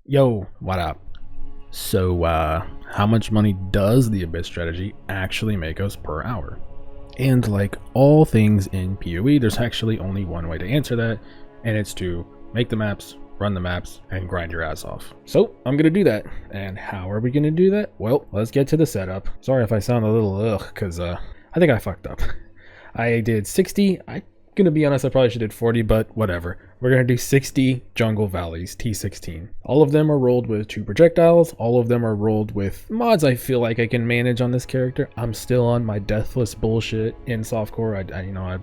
Yo, what up? So, how much money does the Abyss strategy actually make us per hour? And like all things in PoE, there's actually only one way to answer that, and it's to make the maps, run the maps, and grind your ass off. So, I'm gonna do that. And how are we gonna do that? Well, let's get to the setup. Sorry if I sound a little because I think I fucked up. I did 60. I'm gonna be honest, I probably should have did 40, but whatever. We're gonna do 60 jungle valleys, T16. All of them are rolled with 2 projectiles. All of them are rolled with mods I feel like I can manage on this character. I'm still on my deathless bullshit in softcore.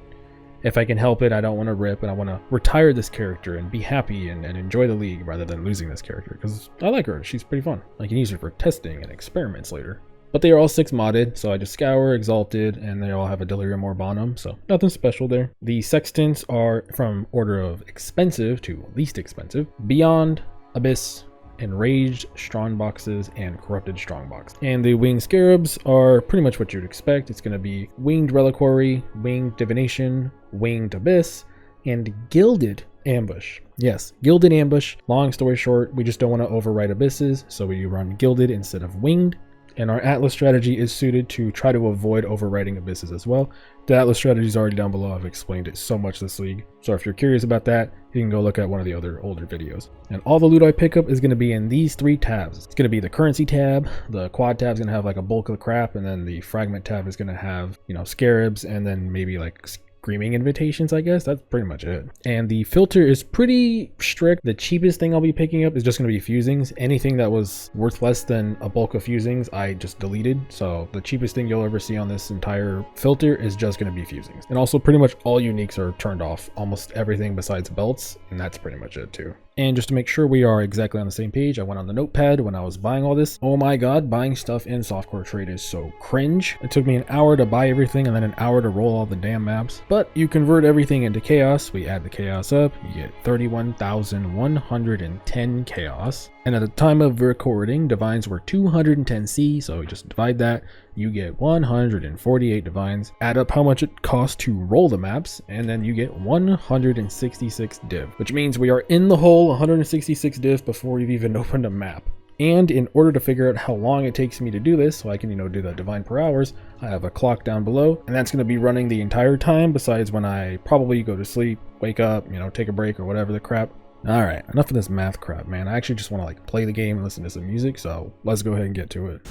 If I can help it, I don't want to rip, and I want to retire this character and be happy and enjoy the league rather than losing this character, because I like her. She's pretty fun. I can use her for testing and experiments later. But they are all 6 modded, so I just Scour, Exalted, and they all have a Delirium Orb on them, so nothing special there. The Sextants are from order of expensive to least expensive: Beyond, Abyss, Enraged Strongboxes, and Corrupted Strongbox. And the Winged Scarabs are pretty much what you'd expect. It's going to be Winged Reliquary, Winged Divination, Winged Abyss, and Gilded Ambush. Yes, Gilded Ambush. Long story short, we just don't want to overwrite Abysses, so we run Gilded instead of Winged. And our Atlas strategy is suited to try to avoid overwriting Abysses as well. The Atlas strategy is already down below. I've explained it so much this league. So if you're curious about that, you can go look at one of the other older videos. And all the loot I pick up is going to be in these 3 tabs. It's going to be the currency tab, the quad tab is going to have like a bulk of the crap, and then the fragment tab is going to have, scarabs, and then maybe like screaming invitations, I guess. That's pretty much it. And the filter is pretty strict. The cheapest thing I'll be picking up is just going to be fusings. Anything that was worth less than a bulk of fusings, I just deleted. So the cheapest thing you'll ever see on this entire filter is just going to be fusings. And also pretty much all uniques are turned off. Almost everything besides belts, and that's pretty much it too. And just to make sure we are exactly on the same page, I went on the notepad when I was buying all this. Oh my god, buying stuff in softcore trade is so cringe. It took me an hour to buy everything and then an hour to roll all the damn maps. But you convert everything into chaos. We add the chaos up, you get 31,110 chaos. And at the time of recording, divines were 210C, so we just divide that. You get 148 divines. Add up how much it costs to roll the maps, and then you get 166 div, which means we are in the hole 166 div before we've even opened a map. And in order to figure out how long it takes me to do this, so I can, do that divine per hours, I have a clock down below, and that's going to be running the entire time besides when I probably go to sleep, wake up, take a break or whatever the crap. Alright, enough of this math crap, man. I actually just want to play the game and listen to some music, so let's go ahead and get to it.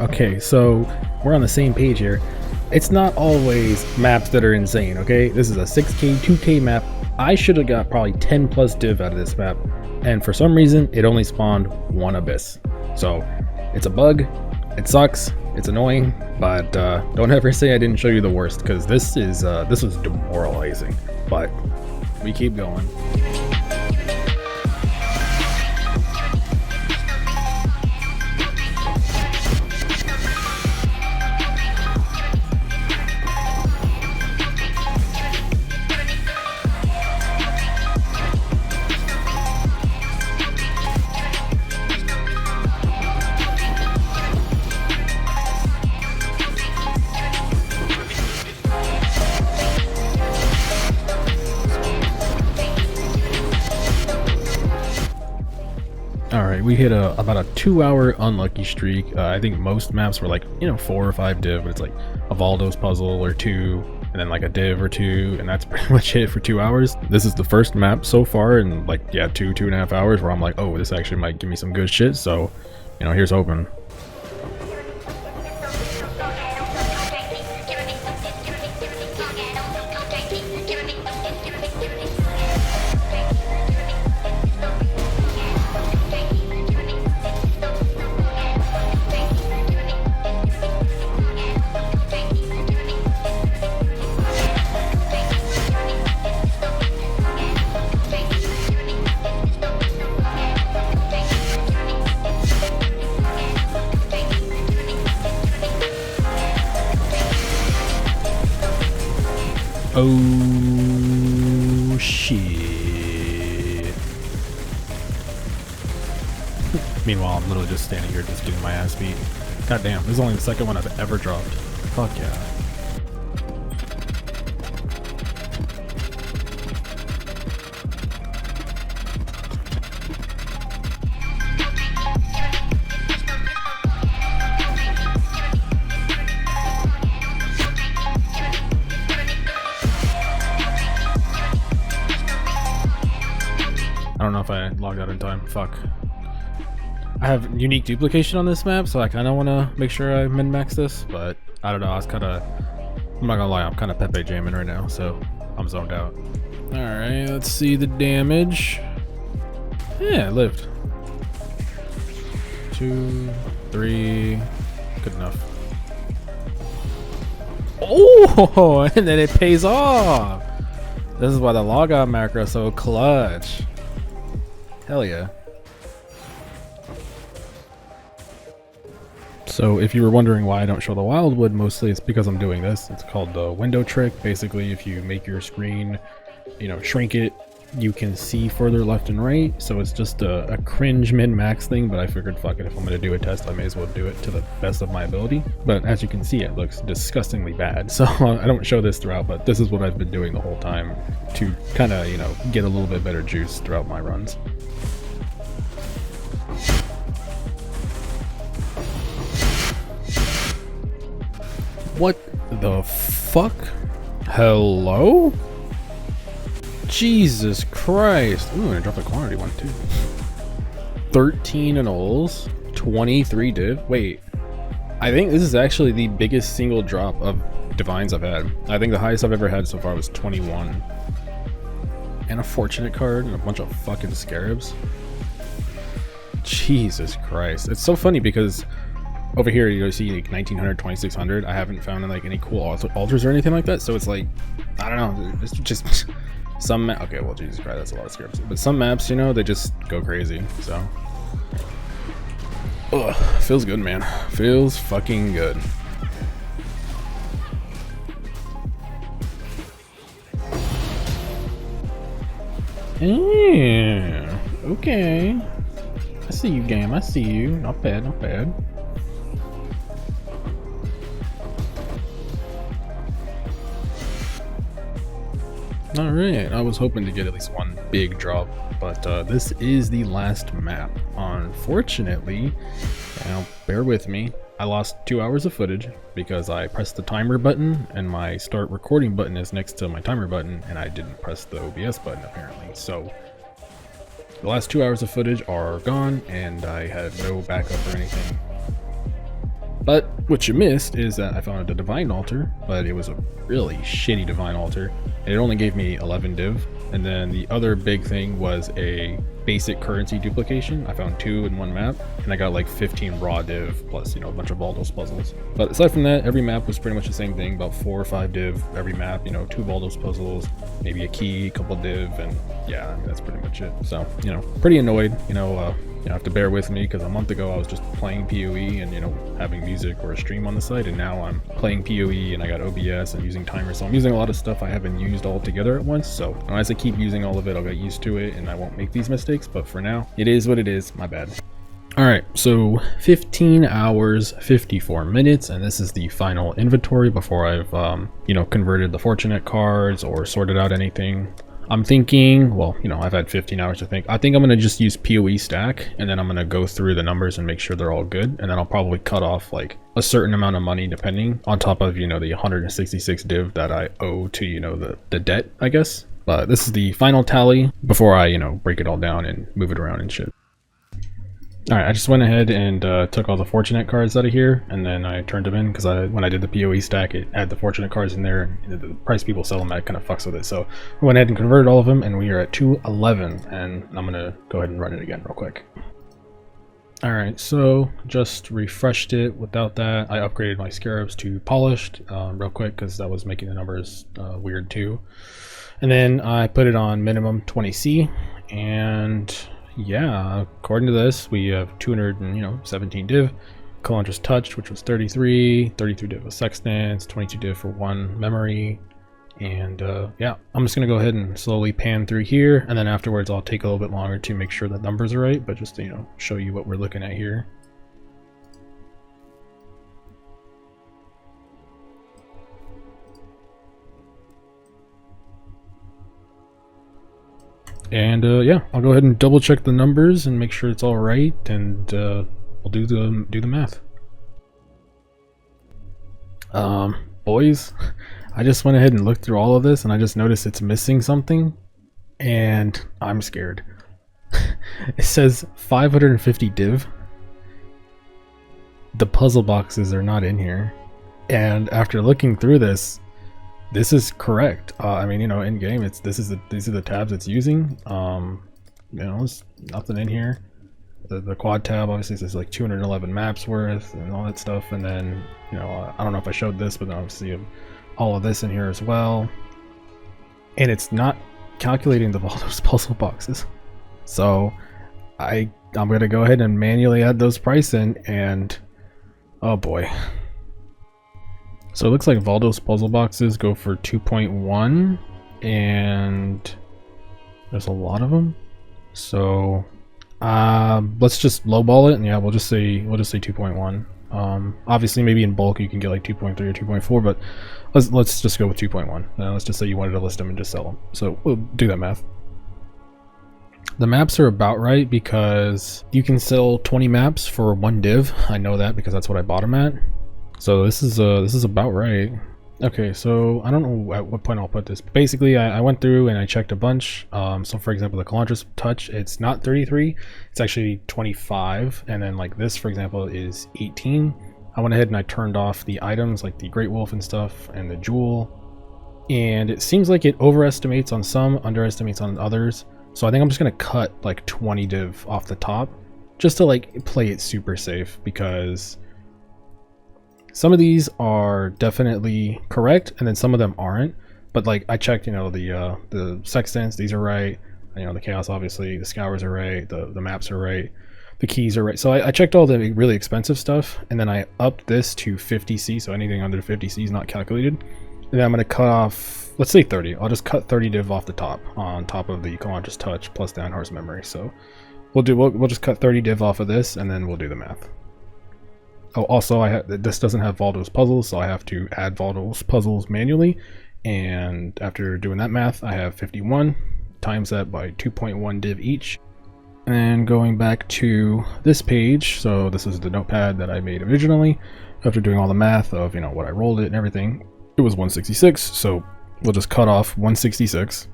Okay, so we're on the same page here. It's not always maps that are insane, okay? This is a 6K, 2K map. I should have got probably 10 plus div out of this map, and for some reason, it only spawned 1 Abyss. So, it's a bug, it sucks, it's annoying, but don't ever say I didn't show you the worst, because this was demoralizing. But we keep going. Alright, we hit about a 2-hour unlucky streak. I think most maps were 4 or 5 div, but it's like a Valdo's puzzle or 2, and then a div or 2, and that's pretty much it for 2 hours. This is the first map so far in 2.5 hours where I'm like, oh, this actually might give me some good shit, so, here's hoping. Oh shit. Meanwhile, I'm literally just standing here just getting my ass beat. God damn, this is only the second one I've ever dropped. Fuck yeah. I don't know if I logged out in time. Fuck. I have unique duplication on this map, so I kind of want to make sure I min-max this, but I don't know. I was kind of, I'm not gonna lie, I'm kind of Pepe jamming right now, so I'm zoned out. All right, let's see the damage. Yeah, it lived. 2, 3, good enough. Oh, and then it pays off. This is why the logout macro is so clutch. Hell yeah. So if you were wondering why I don't show the wildwood, mostly it's because I'm doing this. It's called the window trick. Basically, if you make your screen, shrink it, you can see further left and right. So it's just a cringe min-max thing, but I figured, fuck it, if I'm going to do a test, I may as well do it to the best of my ability. But as you can see, it looks disgustingly bad. So I don't show this throughout, but this is what I've been doing the whole time to kind of, get a little bit better juice throughout my runs. What the fuck? Hello? Jesus Christ. Ooh, I dropped a quantity one too. 13 anoles, 23 div. Wait, I think this is actually the biggest single drop of divines I've had. I think the highest I've ever had so far was 21. And a fortunate card and a bunch of fucking scarabs. Jesus Christ. It's so funny because over here you see like 1900, 2600. I haven't found like any cool altars or anything like that, so it's like, I don't know, it's just some okay, well, Jesus Christ, that's a lot of scarabs, but some maps, they just go crazy. So ugh, feels good, man. Feels fucking good. Yeah, okay, I see you, game. I see you. Not bad, not bad. Alright, I was hoping to get at least one big drop, but this is the last map. Unfortunately, now bear with me, I lost 2 hours of footage because I pressed the timer button and my start recording button is next to my timer button and I didn't press the OBS button apparently. So the last 2 hours of footage are gone and I had no backup or anything. But what you missed is that I found a divine altar, but it was a really shitty divine altar. It only gave me 11 div. And then the other big thing was a basic currency duplication. I found 2 in one map, and I got like 15 raw div plus, a bunch of Baldos puzzles. But aside from that, every map was pretty much the same thing, about 4 or 5 div every map, 2 Baldos puzzles, maybe a key, a couple div, and yeah, I mean, that's pretty much it. So, pretty annoyed, you have to bear with me because a month ago I was just playing PoE and having music or a stream on the site, and now I'm playing PoE and I got OBS and using timers, so I'm using a lot of stuff I haven't used all together at once. So as I keep using all of it, I'll get used to it and I won't make these mistakes, but for now it is what it is. My bad. Alright, so 15 hours 54 minutes, and this is the final inventory before I've converted the fortunate cards or sorted out anything. I'm thinking, well, I've had 15 hours to think. I think I'm going to just use PoE stack, and then I'm going to go through the numbers and make sure they're all good. And then I'll probably cut off like a certain amount of money depending on top of, the 166 div that I owe to, the debt, I guess. But this is the final tally before I, break it all down and move it around and shit. Alright, I just went ahead and took all the fortunate cards out of here, and then I turned them in because when I did the PoE stack, it had the fortunate cards in there, and the price people sell them at kind of fucks with it. So I went ahead and converted all of them, and we are at 211, and I'm going to go ahead and run it again real quick. Alright, so just refreshed it. Without that, I upgraded my scarabs to polished real quick because that was making the numbers weird too. And then I put it on minimum 20C, and yeah, according to this, we have 217 div. Calandra's Touch, which was 33 div with Sextants, 22 div for 1 memory, And yeah, I'm just gonna go ahead and slowly pan through here, and then afterwards I'll take a little bit longer to make sure the numbers are right, but just to, you know, show you what we're looking at here. And yeah, I'll go ahead and double check the numbers and make sure it's all right, and we'll do the math. Boys, I just went ahead and looked through all of this, and I just noticed it's missing something, and I'm scared. It says 550 div. The puzzle boxes are not in here, and after looking through this is correct. I mean, you know, in game, these are the tabs it's using. You know, there's nothing in here. The quad tab obviously says like 211 maps worth and all that stuff, and then, you know, I don't know if I showed this, but obviously all of this in here as well. And it's not calculating all those puzzle boxes. So I'm gonna go ahead and manually add those price in, and oh boy. So it looks like Valdo's puzzle boxes go for 2.1, and there's a lot of them. So let's just lowball it, and yeah, we'll just say 2.1. Obviously, maybe in bulk you can get like 2.3 or 2.4, but let's just go with 2.1. Let's just say you wanted to list them and just sell them. So we'll do that math. The maps are about right because you can sell 20 maps for 1 div. I know that because that's what I bought them at. So this is about right. Okay, so I don't know at what point I'll put this. Basically, I went through and I checked a bunch. So for example, the Calandra's Touch, it's not 33, it's actually 25. And then like this, for example, is 18. I went ahead and I turned off the items like the Great Wolf and stuff and the Jewel. And it seems like it overestimates on some, underestimates on others. So I think I'm just gonna cut like 20 div off the top just to like play it super safe, because some of these are definitely correct and then some of them aren't. But like I checked, you know, the sextants, these are right, you know, the chaos, obviously the scours are right, the maps are right, the keys are right. So I checked all the really expensive stuff, and then I upped this to 50C, so anything under 50C is not calculated. And then I'm going to cut off, let's say 30. I'll just cut 30 div off the top, on top of the Calandra's Touch plus the Einhar's Memory. So we'll just cut 30 div off of this, and then we'll do the math. Oh, also this doesn't have Valdo's puzzles, so I have to add Valdo's puzzles manually. And after doing that math, I have 51 times that by 2.1 div each. And going back to this page, so this is the notepad that I made originally. After doing all the math of, you know, what I rolled it and everything, it was 166. So we'll just cut off 166.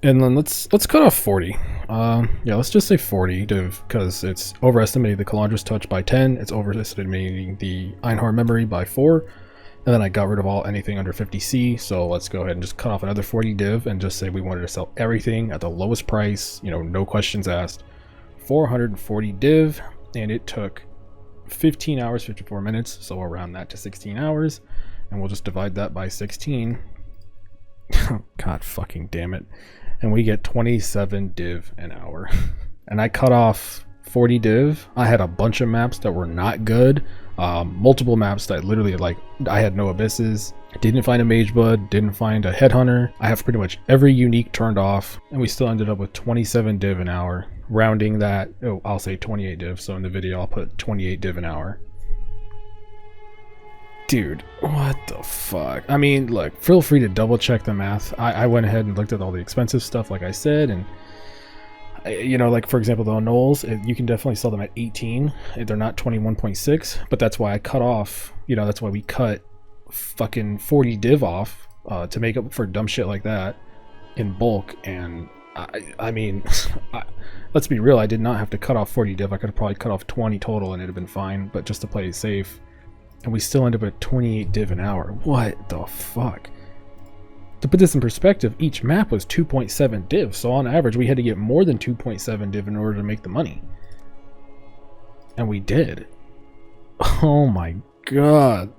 And then let's cut off 40. Yeah, let's just say 40 because it's overestimating the Calandra's Touch by 10. It's overestimating the Einhar Memory by 4. And then I got rid of anything under 50C. So let's go ahead and just cut off another 40 div and just say we wanted to sell everything at the lowest price, you know, no questions asked. 440 div, and it took 15 hours, 54 minutes. So we'll round that to 16 hours, and we'll just divide that by 16. God fucking damn it. And we get 27 div an hour. And I cut off 40 div. I had a bunch of maps that were not good. Multiple maps that literally, like, I had no abysses, didn't find a mage bud, didn't find a headhunter. I have pretty much every unique turned off, and we still ended up with 27 div an hour. Rounding that, oh, I'll say 28 div. So in the video, I'll put 28 div an hour. Dude, what the fuck? I mean, look, feel free to double check the math. I went ahead and looked at all the expensive stuff, like I said, and you know, like for example, the Knolls, you can definitely sell them at 18. They're not 21.6, but that's why I cut off, you know, that's why we cut fucking 40 div off to make up for dumb shit like that in bulk. And I mean, let's be real, I did not have to cut off 40 div. I could have probably cut off 20 total and it'd have been fine, but just to play it safe. And we still end up at 28 div an hour. What the fuck? To put this in perspective, each map was 2.7 div, so on average we had to get more than 2.7 div in order to make the money. And we did. Oh my god.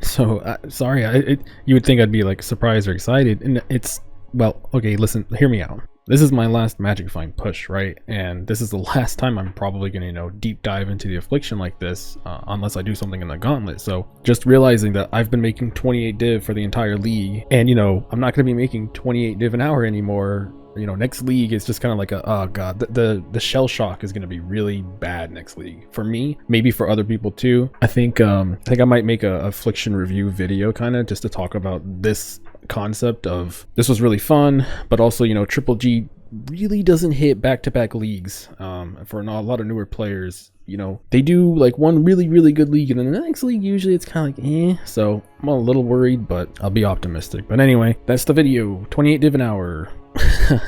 So, sorry, you would think I'd be like surprised or excited, and it's, well, okay, listen, hear me out. this is my last Magic Find push, right? And this is the last time I'm probably gonna, you know, deep dive into the Affliction like this, unless I do something in the Gauntlet. So just realizing that I've been making 28 div for the entire league, and you know, I'm not gonna be making 28 div an hour anymore. You know, next league is just kind of like a, oh god, the shell shock is going to be really bad next league for me, maybe for other people too. I think I might make a Affliction review video kind of just to talk about this concept of this was really fun, but also, you know, Triple G really doesn't hit back-to-back leagues. For a lot of newer players, you know, they do like one really good league, and then the next league usually it's kind of like so I'm a little worried, but I'll be optimistic. But anyway, that's the video. 28 div an hour.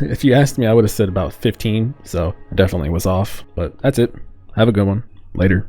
If you asked me, I would have said about 15, so I definitely was off. But that's it. Have a good one. Later.